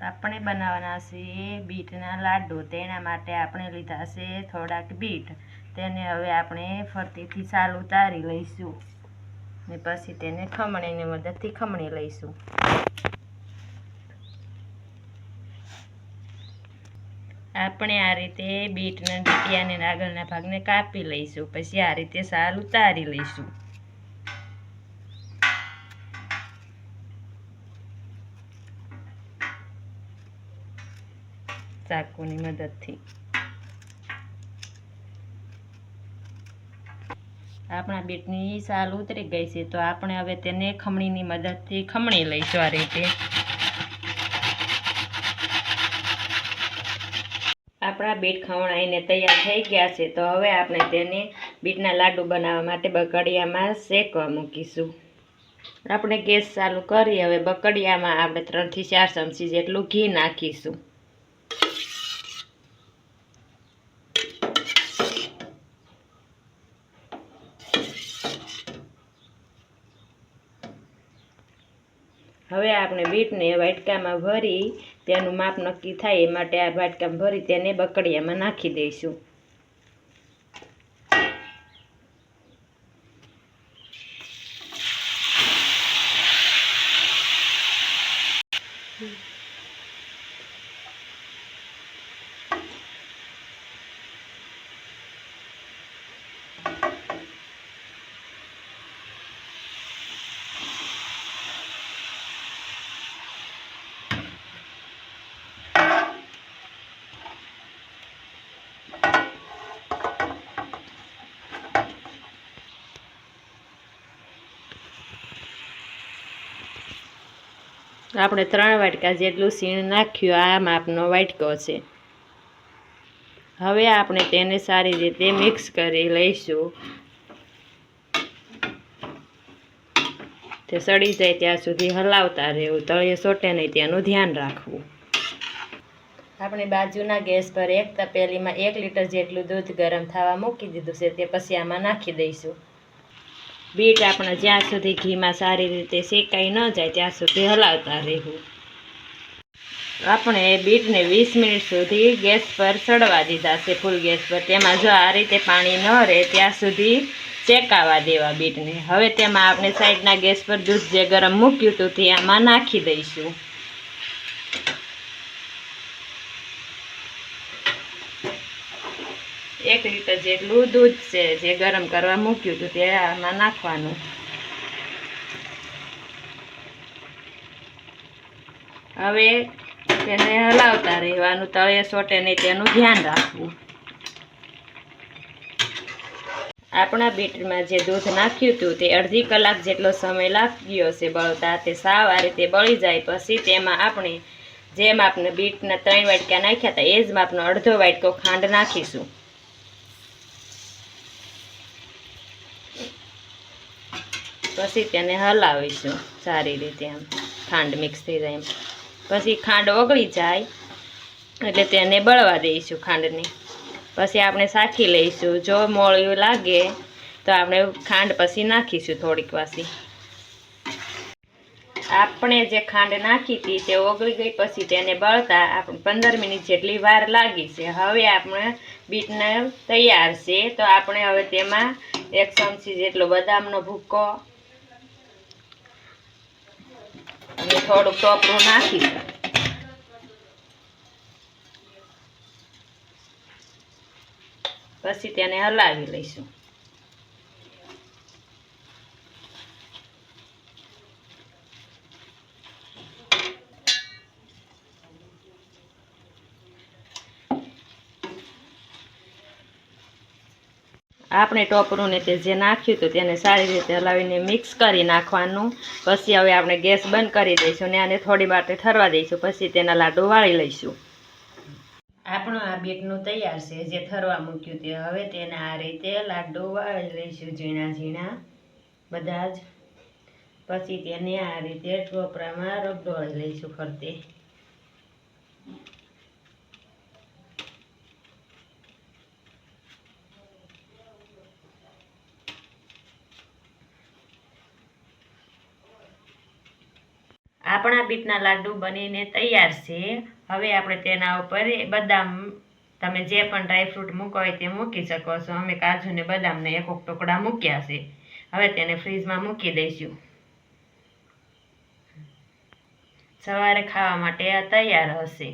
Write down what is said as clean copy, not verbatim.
આપણે બનાવવાના છે બીટના લાડુ। તેના માટે આપણે લીધા છે થોડાક બીટ। તેને હવે આપણે ફરતીથી સાલ ઉતારી લઈશું ને પછી તેને ખમણીની મદદથી ખમણી લઈશું। આપણે આ રીતે બીટના ડીટીયાને આગળના ભાગને કાપી લઈશું। પછી આ રીતે સાલ ઉતારી લઈશું। ચાકુની મદદથી આપણા બીટની સાલ ઉતરી ગઈ છે, તો આપણે હવે તેને ખમણીની મદદથી ખમણી લઈશું। આ રીતે આપણા બીટ ખમણાઈને તૈયાર થઈ ગયા છે, તો હવે આપણે તેને બીટના લાડુ બનાવવા માટે બકડિયામાં શેકવા મૂકીશું। આપણે ગેસ ચાલુ કરી હવે બકડિયામાં આપણે 3 થી 4 ચમચી જેટલું ઘી નાખીશું। હવે આપણે બીટને વાટકામાં ભરી તેનું માપ નક્કી થાય એ માટે આ વાટકામાં ભરી તેને બકડિયામાં નાખી દઈશું। આપણે 3 વાટકા જેટલું સીણ નાખ્યું। આ માપનો વાટકો છે। હવે આપણે તેને સારી રીતે મિક્સ કરી લઈશું। તે સડી જાય ત્યાં સુધી હલાવતા રહેવું। તળિયે ચોટે નહીં તેનું ધ્યાન રાખવું। આપણે બાજુના ગેસ પર એક તપેલીમાં 1 લીટર જેટલું દૂધ ગરમ થવા મૂકી દીધું છે। તે પછી આમાં નાખી દઈશું। બીટ આપણે જ્યાં સુધી ઘીમાં સારી રીતે શેકાઈ ન જાય ત્યાં સુધી હલાવતા રહેવું। આપણે બીટને 20 મિનિટ સુધી ગેસ પર ચડવા દીધા છે, ફૂલ ગેસ પર। તેમાં જો આ રીતે પાણી ન રહે ત્યાં સુધી શેકાવા દેવા બીટને। હવે તેમાં આપણે સાઈડના ગેસ પર દૂધ જે ગરમ મૂક્યું હતું તે આમાં નાખી દઈશું। એક લીટર જેટલું દૂધ છે જે ગરમ કરવા મૂક્યું હતું તે આમાં નાખવાનું। હવે તેને હલાવતા રહેવાનું। તળિયે ચોટે નહીં તેનું ધ્યાન રાખવું। આપણા બીટમાં જે દૂધ નાખ્યું હતું તે અડધી કલાક જેટલો સમય લાગ્યો છે બળતા। તે સાવ આ રીતે બળી જાય પછી તેમાં આપણે જે માપના બીટના 3 વાટકા નાખ્યા હતા એ જ માપનો અડધો વાટકો ખાંડ નાખીશું। પછી તેને હલાવીશું સારી રીતે। આમ ખાંડ મિક્સ થઈ જાય એમ। પછી ખાંડ ઓગળી જાય એટલે તેને બળવા દઈશું ખાંડને। પછી આપણે ચાખી લઈશું। જો મોળું લાગે તો આપણે ખાંડ પછી નાખીશું થોડીક વાસી। આપણે જે ખાંડ નાખી હતી તે ઓગળી ગઈ પછી તેને બળતા આપણે 15 મિનિટ જેટલી વાર લાગી છે। હવે આપણે બીટને તૈયાર છે, તો આપણે હવે તેમાં 1 ચમચી જેટલો બદામનો ભૂકો અને થોડુંક ટોપરું નાખીશું। પછી તેને હલાવી લઈશું। આપણે ટોપરું ને તે જે નાખ્યું હતું તેને સારી રીતે હલાવીને મિક્સ કરી નાખવાનું। પછી હવે આપણે ગેસ બંધ કરી દઈશું ને આને થોડી માટે ઠરવા દઈશું। પછી તેના લાડુ વાળી લઈશું। આપણું આ બીટનું તૈયાર છે જે ઠરવા મૂક્યું તે। હવે તેને આ રીતે લાડુ વાળી લઈશું ઝીણા ઝીણા બધા જ। પછી તેને આ રીતે ટોપરામાં રગડોળી લઈશું ફરતે। આપણા બીટના લાડુ બનીને તૈયાર છે. હવે આપણે તેના ઉપર બદામ, તમે જે પણ ડ્રાયફ્રૂટ મૂકો હોય તે મૂકી શકો છો. અમે કાજુ ને બદામને એક ટુકડા મૂક્યા છે. હવે તેને ફ્રીજમાં મૂકી દઈશું. સવારે ખાવા માટે આ તૈયાર હશે.